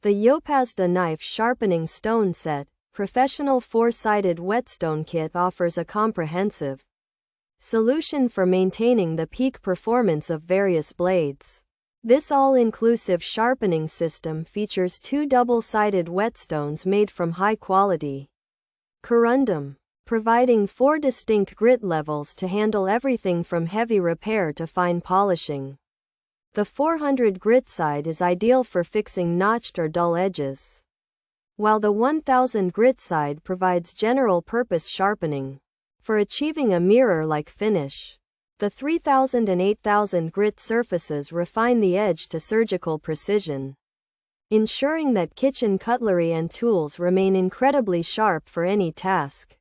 The YeopAsda Knife Sharpening Stone Set, professional 4-sided whetstone kit offers a comprehensive solution for maintaining the peak performance of various blades. This all-inclusive sharpening system features 2 double-sided whetstones made from high-quality corundum, providing 4 distinct grit levels to handle everything from heavy repair to fine polishing. The 400 grit side is ideal for fixing notched or dull edges, while the 1000 grit side provides general-purpose sharpening for achieving a mirror-like finish. The 3000 and 8000 grit surfaces refine the edge to surgical precision, ensuring that kitchen cutlery and tools remain incredibly sharp for any task.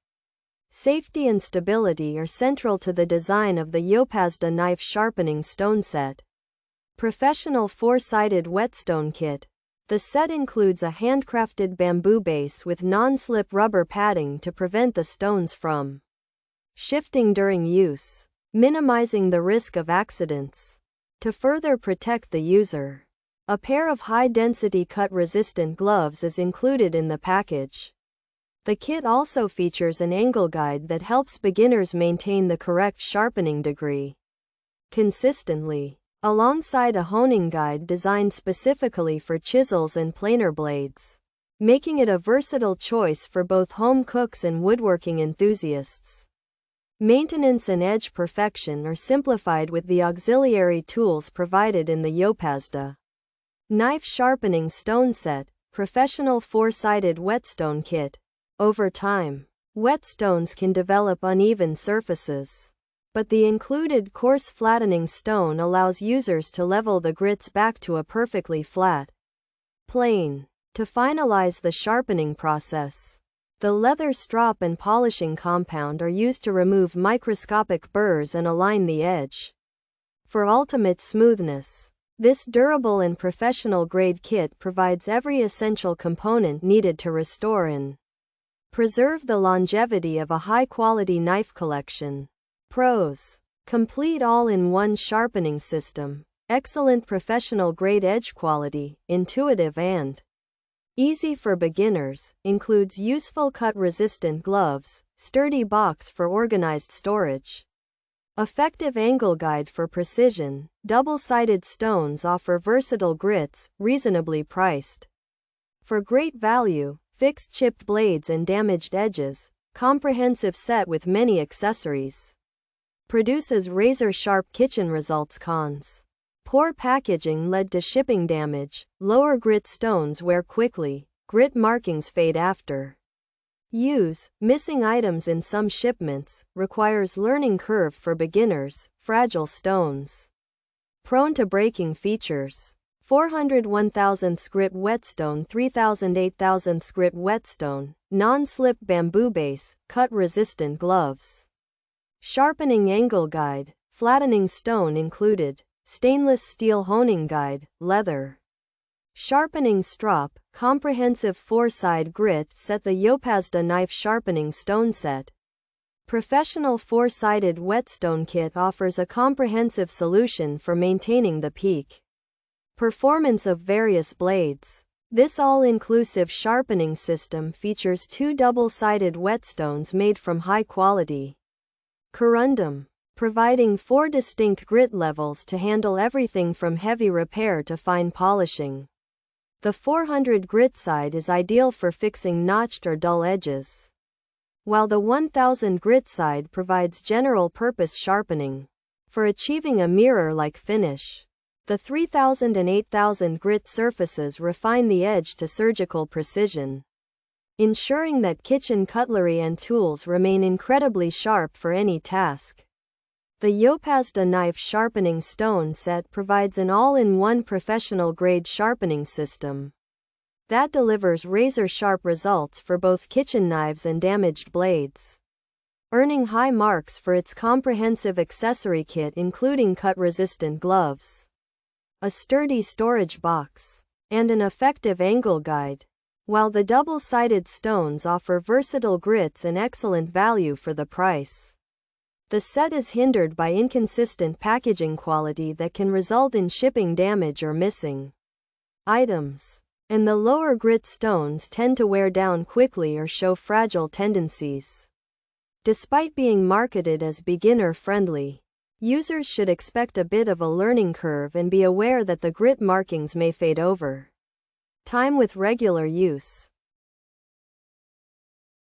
Safety and stability are central to the design of the YeopAsda Knife Sharpening Stone Set. Professional 4-sided whetstone kit. The set includes a handcrafted bamboo base with non-slip rubber padding to prevent the stones from shifting during use, minimizing the risk of accidents. To further protect the user, a pair of high-density cut-resistant gloves is included in the package. The kit also features an angle guide that helps beginners maintain the correct sharpening degree consistently, alongside a honing guide designed specifically for chisels and planer blades, making it a versatile choice for both home cooks and woodworking enthusiasts. Maintenance and edge perfection are simplified with the auxiliary tools provided in the YeopAsda Knife Sharpening Stone Set, professional 4-sided whetstone kit. Over time, whetstones can develop uneven surfaces, but the included coarse flattening stone allows users to level the grits back to a perfectly flat plane. To finalize the sharpening process, the leather strop and polishing compound are used to remove microscopic burrs and align the edge. For ultimate smoothness, this durable and professional-grade kit provides every essential component needed to restore and preserve the longevity of a high-quality knife collection. Pros: complete all-in-one sharpening system, excellent professional-grade edge quality, intuitive and easy for beginners, includes useful cut-resistant gloves, sturdy box for organized storage, effective angle guide for precision, double-sided stones offer versatile grits, reasonably priced. For great value, fixed chipped blades and damaged edges, comprehensive set with many accessories. Produces razor-sharp kitchen results. Cons: poor packaging led to shipping damage, lower grit stones wear quickly, grit markings fade after use, missing items in some shipments, requires learning curve for beginners, fragile stones. Prone to breaking features: 400 1/1000 grit whetstone, 3000 8000 grit whetstone, non-slip bamboo base, cut-resistant gloves. Sharpening angle guide, flattening stone included, stainless steel honing guide, leather. Sharpening strop, comprehensive 4-side grit set. The YeopAsda Knife Sharpening Stone Set, professional 4-sided whetstone kit offers a comprehensive solution for maintaining the peak performance of various blades. This all-inclusive sharpening system features 2 double-sided whetstones made from high-quality corundum, providing 4 distinct grit levels to handle everything from heavy repair to fine polishing. The 400 grit side is ideal for fixing notched or dull edges, while the 1000 grit side provides general-purpose sharpening for achieving a mirror-like finish. The 3000 and 8000 grit surfaces refine the edge to surgical precision, ensuring that kitchen cutlery and tools remain incredibly sharp for any task. The YeopAsda Knife Sharpening Stone Set provides an all-in-one professional-grade sharpening system that delivers razor-sharp results for both kitchen knives and damaged blades, earning high marks for its comprehensive accessory kit including cut-resistant gloves, a sturdy storage box, and an effective angle guide. While the double-sided stones offer versatile grits and excellent value for the price, the set is hindered by inconsistent packaging quality that can result in shipping damage or missing items. and the lower grit stones tend to wear down quickly or show fragile tendencies. Despite being marketed as beginner-friendly, users should expect a bit of a learning curve and be aware that the grit markings may fade over time with regular use.